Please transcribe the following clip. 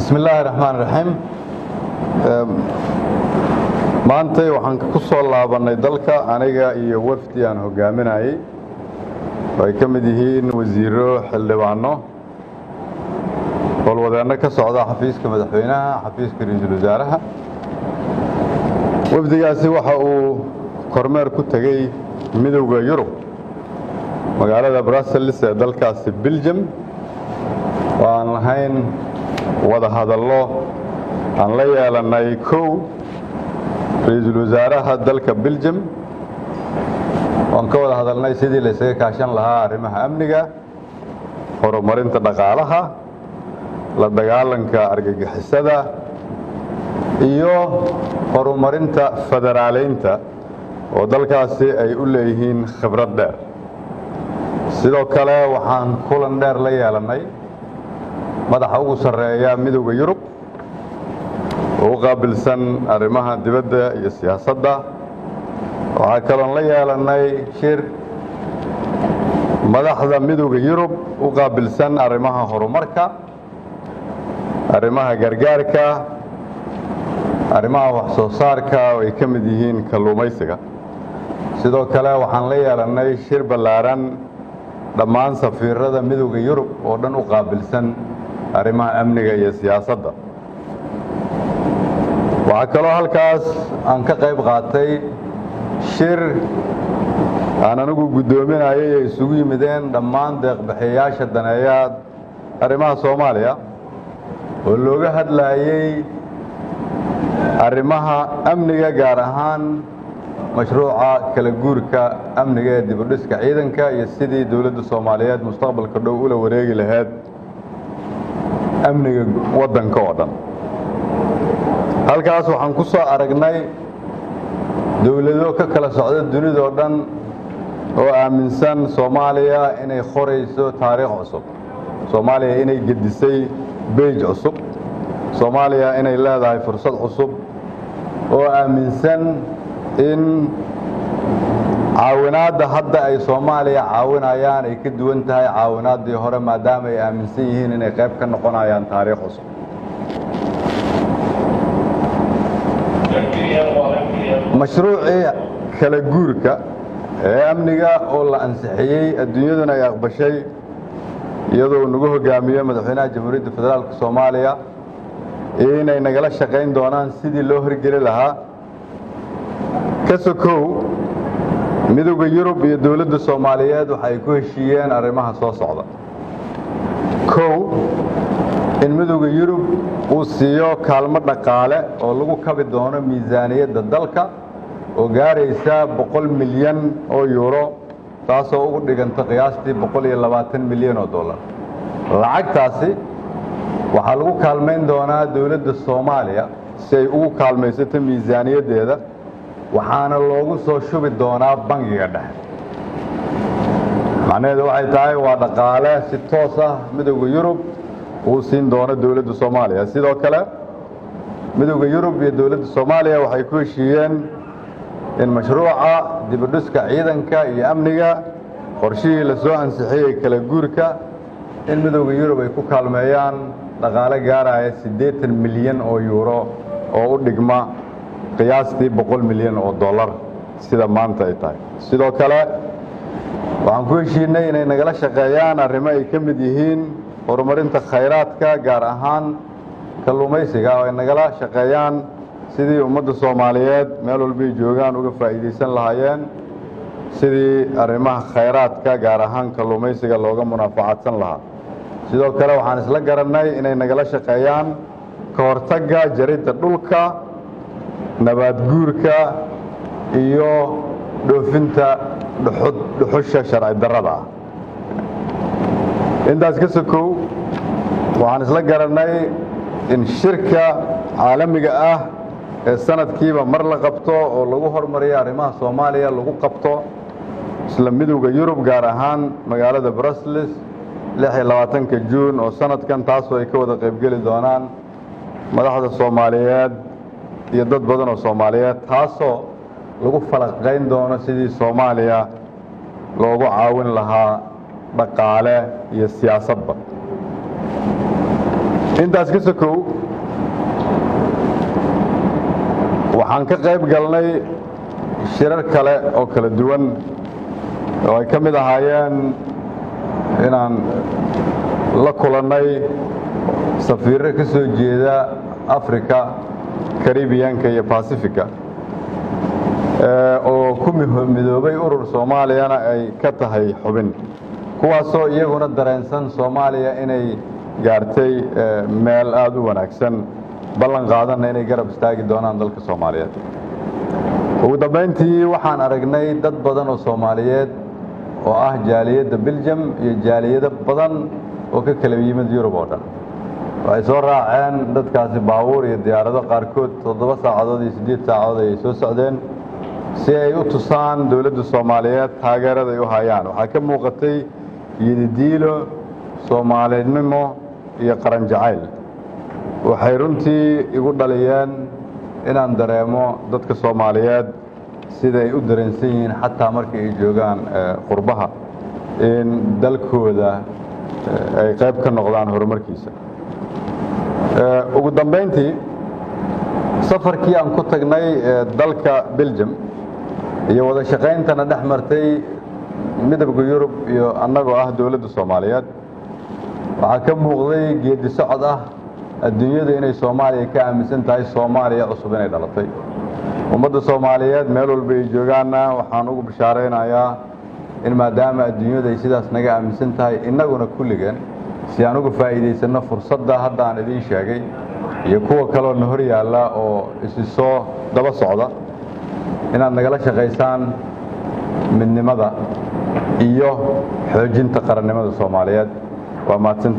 بسم الله الرحمن الرحيم maanta waxaan ku soo laabanay dalka aniga iyo wafdi aan hogaaminayay ay ka mid yihiin wasiiro xildhibaano walwadaana ka socda xafiiska madaxweynaha xafiiska ra'iisul wasaaraha wafdigaasi waxa uu kormeer ku tagay midowga Yurub magaalada Brussels ee dalkaasi Belgium waan lahayn wada hadallo aan la yeelanay ra'iisul wasaaraha dalka Belgium waan ka wada hadalnay sidii la isaga kaashan lahaa arrimaha amniga horumarinta dhaqaalaha la dagaalanka argagixisada iyo horumarinta federaaleynta oo dalkaasi ay u leeyihiin khibrad dheer sidoo kale waxaan kulan dheer la yeelanay madaxa ugu sareeya midowga Yurub oo qaabilsan arrimaha dibadda iyo siyaasadda waxa kale oo la yeelanay shir madaxda midowga Yurub oo qaabilsan arrimaha horumarka arrimaha gargaarka arrimaha wax soo saarka oo ay ka mid yihiin kalluumaysiga sidoo kale waxaan la yeelanay shir ballaaran dhammaan safiirada midowga Yurub oo dhan u qaabilsan arrimaha amniga iyo siyaasadda waxa kale halkaas aan ka qayb qaatay shir aan anigu gudoominayay ay isugu yimideen dhammaan deeq-bixiyayaasha daneeya arrimaha Soomaaliya oo looga hadlayay arrimaha amniga gaar ahaan mashruuca kala guurka amniga ee dib u dhiska ciidanka iyo sidii dawladda Soomaaliyeed mustaqbalka dhow ula wareegi lahayd amniga waddanka oo dhan halkaas waxaan ku soo aragnay dawlado ka kala socda dunida oo dhan oo aaminsan Soomaaliya inay qorayso taariikh cusub Soomaaliya inay gedisay page cusub Soomaaliya inay leedahay fursad cusub oo aaminsan in caawinaadda hadda ay Soomaaliya caawinayaan ay ka duwan tahay caawinaadii hore maadaama ay aaminsan yihiin inay qayb ka noqonayaan taariikh cusub mashruucii kala guurka ee amniga oo la ansixiyay adduunyaduna ay aqbashay iyadoo nagu hogaamiyo madaxweynaha jamhuuriyadda federaalka Soomaaliya inay nagala shaqeyn doonaan sidii loo hirgelin lahaa ka sokow midowga Yurub iyo dawladda Soomaaliyeed waxay ku heshiiyeen arrimaha soo socda in midowga Yurub uu siiyo kaalmo dhaqaale oo lagu kabi doono miisaaniyadda dalka oo gaaraysa 100 milyan oo euro taasoo ugu dhiganta qiyaastii 120 milyan oo dollar lacagtaasi waxa lagu kaalmeyn doonaa dawladda Soomaaliya si ay ugu kaalmaysato miisaaniyaddeeda waxaana loogu soo shubi doonaa bangiga dhexe macnaheedu waxay tahay waa dhaqaale si toos ah midowga Yurub uu siin doono dawladda Soomaaliya sidoo kale midowga Yurub iyo dawladda Soomaaliya waxay ku heshiiyeen in mashruuca dib u dhiska ciidanka iyo amniga qorshihii la soo ansixiyay kala guurka in midowga Yurub ay ku kaalmeeyaan dhaqaale gaaraya 80 milyan oo euro oo u dhigma qiyaastii 100 milyan oo dollar sida maanta ay tahay sidoo kale waxaan ku heshiinay inay nagala shaqeeyaan arrimo ay ka mid yihiin horumarinta khayraadka gaar ahaan kalluumaysiga oo ay nagala shaqeeyaan sidii ummadda Soomaaliyeed meel walba ay joogaan uga faa'iideysan lahaayeen sidii arrimaha khayraadka gaar ahaan kalluumaysiga looga munaafacadsan lahaa sidoo kale waxaan isla garanay inay nagala shaqeeyaan ka hortagga jaridda dhulka nabaad guurka iyo dhoofinta dhuxusha sharci darrada intaas ka sokow waxaan isla garanay in shirka caalamiga ah ee sanadkiiba mar la qabto oo lagu hormariyo arrimaha Soomaaliya lagu qabto isla midowga Yurub gaar ahaan magaalada Brussels 26 Juun oo sanadkan taasoo ay ka wada qayb gali doonaan madaxda Soomaaliyeed iyo dad badan oo Soomaaliyeed taasoo lagu falaqeyn doono sidii Soomaaliya loogu caawin lahaa dhaqaale iyo siyaasadba intaas ka sokow waxaan ka qayb galnay shirar kale oo kala duwan oo ay ka mid ahaayeen inaan la kulannay safiirro ka soo jeeda Afrika, Caribbean-ka iyo Pacific-ka oo ku midoobay urur Soomaaliyana ay ka tahay xubin kuwaasoo iyaguna dareensan Soomaaliya inay gaartay meel aad u wanaagsan ballan qaadana inay garab istaagi doonaan dalka Soomaaliyeed. ugu dambeyntii waxaan aragnay dad badan oo Soomaaliyeed oo ah jaaliyadda Belgium iyo jaaliyado badan oo ka kala yimid Yurub oo dhan waxay soo raaceen dadkaasi baabuur iyo diyaarado qaarkood 7 saacadood iyo 8 saacadood ay soo socdeen si ay u tusaan dawladda Soomaaliyeed taageerada ay u hayaan waxaa ka muuqatay yididiilo Soomaalinimo iyo qaran jacayl waxay runtii igu dhaliyeen inaan dareemo dadka Soomaaliyeed sida ay u dareensan yihiin xataa markay ay joogaan qurbaha in dalkooda ay qayb ka noqdaan horumarkiisa. ugu dambeyntii safarkii aan ku tagnay dalka Belgium iyo wada shaqayntana dhex martay midowga Yurub iyo annagoo ah dawladda Soomaaliyeed waxaa ka muuqday geedi socod ah adduunyada inay Soomaaliya ka aaminsan tahay Soomaaliya cusub inay dhalatay ummadda Soomaaliyeed meel walba ay joogaanna waxaan ugu bishaareynayaa in maadaama adduunyada ay sidaas naga aaminsan tahay innaguna kulligeen si aan uga faa'iideysano fursadda hadda aan idin sheegay iyo kuwa kale oo hor yaalla oo isi soo daba socda inaad nagala shaqaysaan midnimada iyo xoojinta qarannimada Soomaaliyeed waa mahadsan